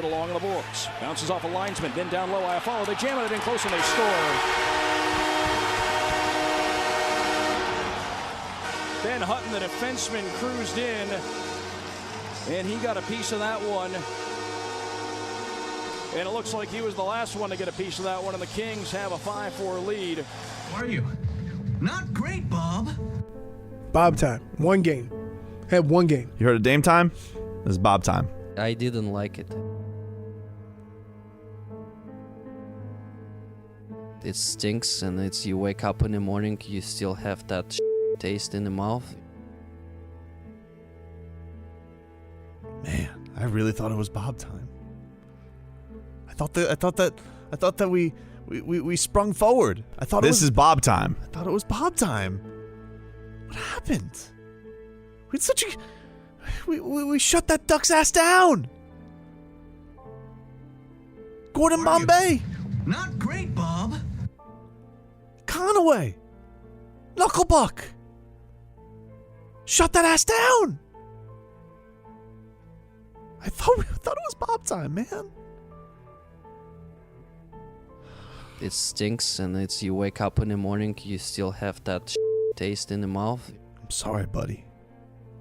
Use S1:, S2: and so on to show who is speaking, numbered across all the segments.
S1: Along the boards. Bounces off a linesman, then down low. Iafallo. They jam it in close and they score. Ben Hutton, the defenseman, cruised in, and he got a piece of that one. And it looks like he was the last one to get a piece of that one, and the Kings have a 5-4 lead.
S2: How are you? Not great, Bob.
S3: Bob time. One game. Had one game.
S4: You heard of Dame time? This is Bob time.
S5: I didn't like it. It stinks, and it's you wake up in the morning, you still have that taste in the mouth.
S4: Man, I really thought it was Bob time. I thought that we sprung forward. I thought this is Bob time. I thought it was Bob time. What happened? We had such a we shut that duck's ass down. Gordon Bombay.
S2: Not great, Bob.
S4: Conaway. Knucklebuck. Shut that ass down. I thought it was Bob time, man.
S5: It stinks, and it's you wake up in the morning, you still have that taste in the mouth.
S4: I'm sorry, buddy.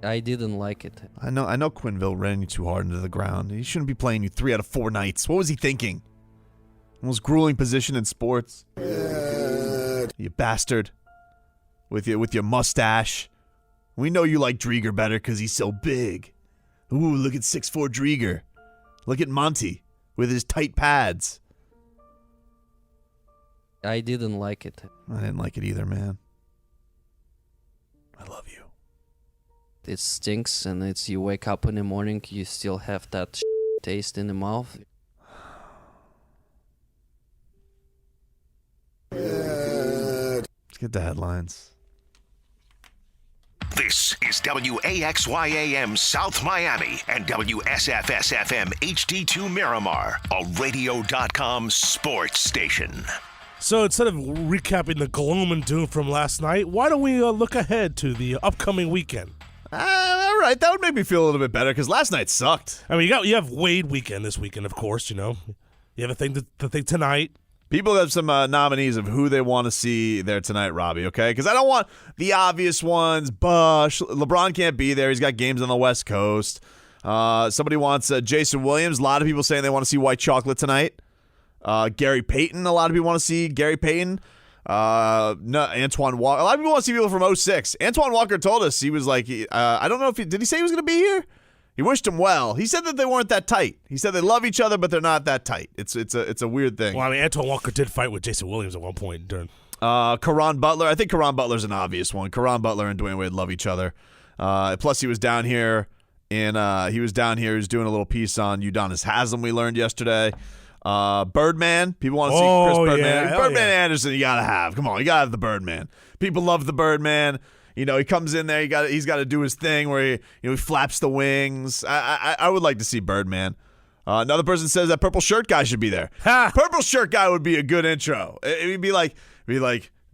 S5: I didn't like it.
S4: I know Quinville ran you too hard into the ground. He shouldn't be playing you 3 out of 4 nights. What was he thinking? Most grueling position in sports. You bastard. With your mustache. We know you like Drieger better because he's so big. Ooh, look at 6'4" Drieger. Look at Monty with his tight pads.
S5: I didn't like it.
S4: I didn't like it either, man. I love you.
S5: It stinks, and it's you wake up in the morning, you still have that taste in the mouth.
S4: Let's get the headlines.
S6: This is WAXYAM South Miami and WSFS-FM HD2 Miramar, a radio.com sports station.
S7: So instead of recapping the gloom and doom from last night, why don't we look ahead to the upcoming weekend?
S4: All right, that would make me feel a little bit better because last night sucked.
S7: I mean, you have Wade weekend this weekend, of course. You know, you have a thing to think tonight.
S4: People have some nominees of who they want to see there tonight, Robbie, okay? Because I don't want the obvious ones. Bush, LeBron can't be there. He's got games on the West Coast. Somebody wants Jason Williams. A lot of people saying they want to see White Chocolate tonight. Gary Payton. A lot of people want to see Gary Payton. No, Antoine Walker. A lot of people want to see people from 06. Antoine Walker told us he was like, I don't know if did he say he was going to be here? He wished him well. He said that they weren't that tight. He said they love each other, but they're not that tight. It's a weird thing.
S7: Well, I mean, Antoine Walker did fight with Jason Williams at one point during.
S4: Caron Butler. I think Caron Butler's an obvious one. Caron Butler and Dwayne Wade love each other. Plus, he was down here He was doing a little piece on Udonis Haslem. We learned yesterday. Birdman. People want to see Chris Birdman.
S7: Yeah,
S4: Birdman Anderson. You gotta have. Come on, you gotta have the Birdman. People love the Birdman. You know, he comes in there. He's got to do his thing where he flaps the wings. I would like to see Birdman. Another person says that purple shirt guy should be there. Purple shirt guy would be a good intro. It'd be like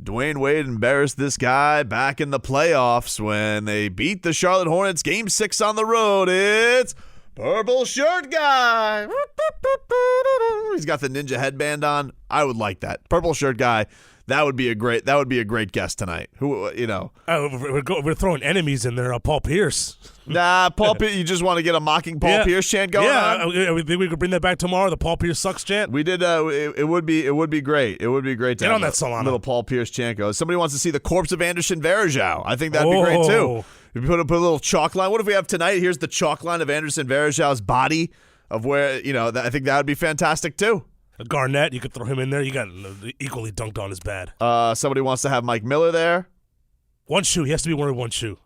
S4: Dwayne Wade embarrassed this guy back in the playoffs when they beat the Charlotte Hornets Game 6 on the road. It's purple shirt guy. He's got the ninja headband on. I would like that. Purple shirt guy. That would be a great guest tonight.
S7: We're throwing enemies in there. Paul Pierce.
S4: Nah, Paul Pierce. You just want to get a mocking Paul Pierce chant going on?
S7: Yeah, we think we could bring that back tomorrow. The Paul Pierce sucks chant.
S4: We did. It would be great. It would be great to
S7: get
S4: have
S7: on that Solana.
S4: Little Paul Pierce chant goes. Somebody wants to see the corpse of Anderson Varejao. I think that'd be great too. If you put a little chalk line. What if we have tonight? Here's the chalk line of Anderson Varejao's body of where I think that would be fantastic too.
S7: Garnett, you could throw him in there. You got equally dunked on is bad.
S4: Somebody wants to have Mike Miller there.
S7: One shoe. He has to be wearing one shoe.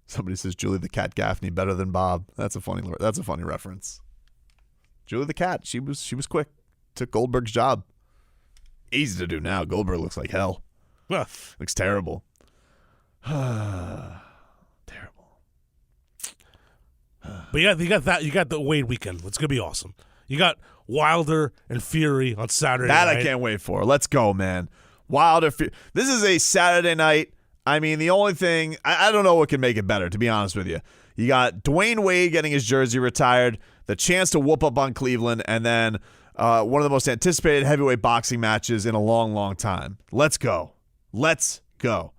S4: Somebody says Julie the Cat Gaffney better than Bob. That's a funny reference. Julie the Cat. She was quick. Took Goldberg's job. Easy to do now. Goldberg looks like hell. Looks terrible. Terrible.
S7: But you got the Wade weekend. It's gonna be awesome. You got Wilder and Fury on Saturday night.
S4: I can't wait for. Let's go, man. Wilder. This is a Saturday night. I mean, the only thing, I don't know what can make it better, to be honest with you. You got Dwayne Wade getting his jersey retired. the chance to whoop up on Cleveland, and then one of the most anticipated heavyweight boxing matches in a long, long time. Let's go. Let's go.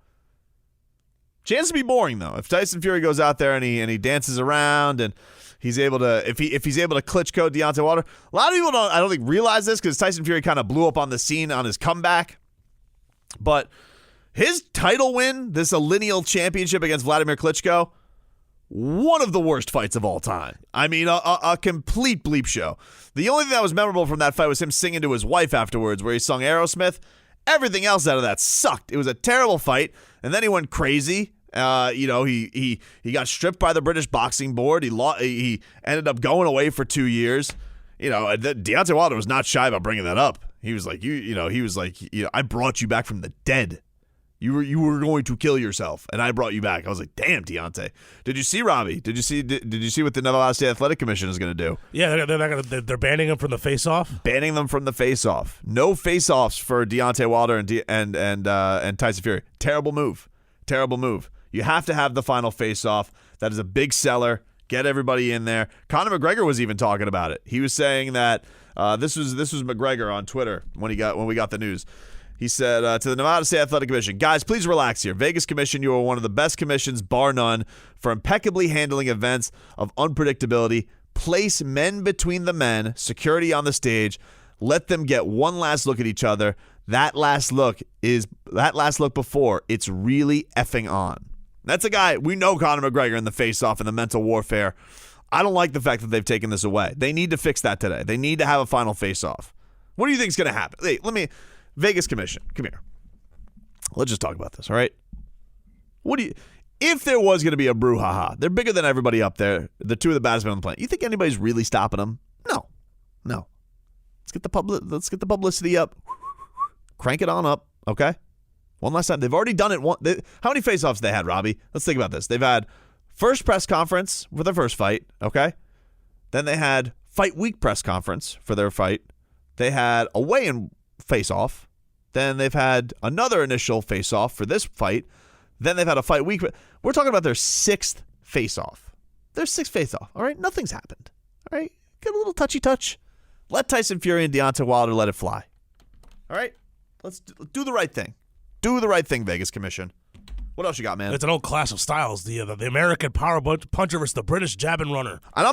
S4: Chance to be boring, though. If Tyson Fury goes out there and he dances around and he's able to, if he's able to Klitschko Deontay Wilder, a lot of people I don't think realize this because Tyson Fury kind of blew up on the scene on his comeback. But his title win, this lineal championship against Vladimir Klitschko, one of the worst fights of all time. I mean, a complete bleep show. The only thing that was memorable from that fight was him singing to his wife afterwards, where he sung Aerosmith. Everything else out of that sucked. It was a terrible fight, and then he went crazy. He got stripped by the British Boxing Board. He ended up going away for 2 years. Deontay Wilder was not shy about bringing that up. He was like, I brought you back from the dead. You were going to kill yourself, and I brought you back. I was like, damn, Deontay. Did you see Robbie? Did you see what the Nevada State Athletic Commission is going to do?
S7: Yeah, they're banning him from the face-off.
S4: Banning them from the face-off. No face-offs for Deontay Wilder and Tyson Fury. Terrible move. Terrible move. You have to have the final face-off. That is a big seller. Get everybody in there. Conor McGregor was even talking about it. He was saying that this was McGregor on Twitter when we got the news. He said to the Nevada State Athletic Commission, guys, please relax here. Vegas Commission, you are one of the best commissions, bar none, for impeccably handling events of unpredictability. Place men between the men, security on the stage. Let them get one last look at each other. That last look before it's really effing on. That's a guy, we know Conor McGregor in the face-off and the mental warfare. I don't like the fact that they've taken this away. They need to fix that today. They need to have a final face-off. What do you think is going to happen? Hey, Vegas Commission, come here. Let's just talk about this, all right? If there was going to be a brouhaha, they're bigger than everybody up there, the two of the baddest men on the planet. You think anybody's really stopping them? No. Let's get the publicity up. Crank it on up, okay? One last time. They've already done it. How many face-offs they had, Robbie? Let's think about this. They've had first press conference for their first fight, okay? Then they had fight week press conference for their fight. They had a weigh-in face-off. Then they've had another initial face-off for this fight. Then they've had a fight week. We're talking about their sixth face-off. Their sixth face-off, all right? Nothing's happened, all right? Get a little touchy-touch. Let Tyson Fury and Deontay Wilder let it fly, all right? Let's do the right thing. Do the right thing, Vegas Commission. What else you got, man?
S7: It's an old clash of styles. The American power puncher versus the British jab and runner.
S4: And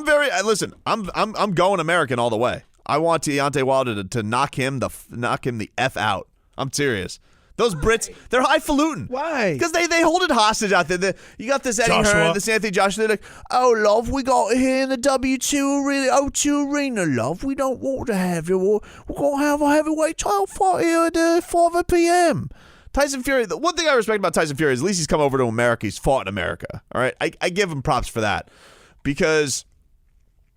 S4: I'm going American all the way. I want Deontay Wilder to knock him the F out. I'm serious. Those Brits, they're highfalutin.
S3: Why?
S4: Because they hold it hostage out there. You got this Eddie Hearn, this Anthony Joshua. They're like, oh, love, we got it here in the O2 Arena, love. We don't want to have you. We're going to have a heavyweight title fight here at 5 p.m. Tyson Fury, the one thing I respect about Tyson Fury is at least he's come over to America. He's fought in America. All right? I give him props for that. Because,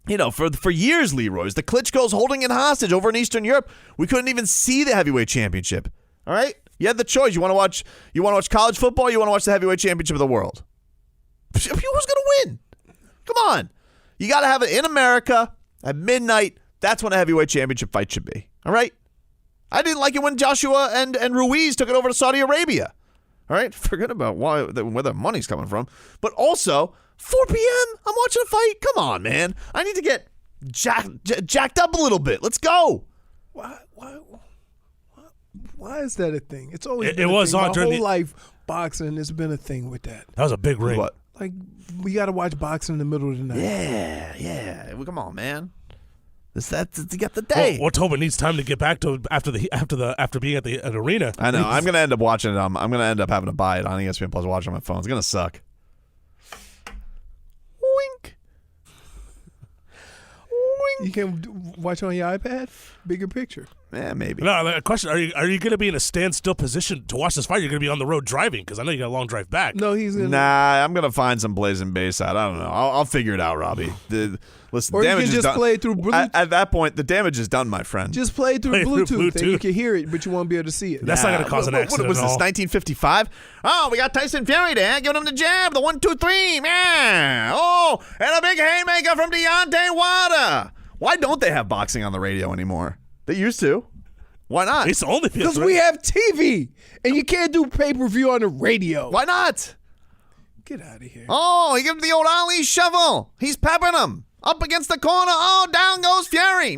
S4: for years, Leroy's, the Klitschko's holding it hostage over in Eastern Europe. We couldn't even see the heavyweight championship. All right? You had the choice. You want to watch college football? You want to watch the heavyweight championship of the world? Who's going to win? Come on. You got to have it in America at midnight. That's when a heavyweight championship fight should be. All right? I didn't like it when Joshua and Ruiz took it over to Saudi Arabia. All right? Forget about where the money's coming from. But also, 4 p.m., I'm watching a fight. Come on, man. I need to get jacked up a little bit. Let's go.
S3: Why is that a thing? It's always been
S7: it
S3: a
S7: was
S3: thing.
S7: on
S3: My
S7: during
S3: whole life, boxing has been a thing with that.
S7: That was a big ring.
S4: What?
S3: Like, we got to watch boxing in the middle of the night.
S4: Yeah. Well, come on, man. You got the day.
S7: Well, Tobin needs time to get back to after being at the arena.
S4: I know. I'm gonna end up watching it. I'm gonna end up having to buy it on ESPN Plus. Watch it on my phone. It's gonna suck. Wink.
S3: You can watch on your iPad. Bigger picture.
S4: Yeah, maybe.
S7: No, question: Are you going to be in a standstill position to watch this fight? You're going to be on the road driving because I know you got a long drive back.
S3: No, he's gonna.
S4: Nah, I'm gonna find some Blazing Bayside. I don't know. I'll figure it out, Robbie. Listen,
S3: Or you
S4: damage
S3: can
S4: is
S3: just
S4: done.
S3: play it through Bluetooth.
S4: At that point, the damage is done, my friend.
S3: Just play it through
S7: Play it through
S3: Bluetooth, and you
S7: Bluetooth.
S3: can hear it, but you won't be able to see it.
S7: That's not going to cause an accident.
S4: What was
S7: at
S4: this?
S7: all.
S4: 1955? Oh, we got Tyson Fury there, giving him the jab, the 1, 2, 3, yeah. Oh, and a big haymaker from Deontay Wilder. Why don't they have boxing on the radio anymore? They used to. Why not?
S7: It's only
S3: Because we have TV, and you can't do pay-per-view on the radio.
S4: Why not?
S3: Get out of here.
S4: Oh, he gave him the old Ali shovel. He's peppering him. Up against the corner. Oh, down goes Fury.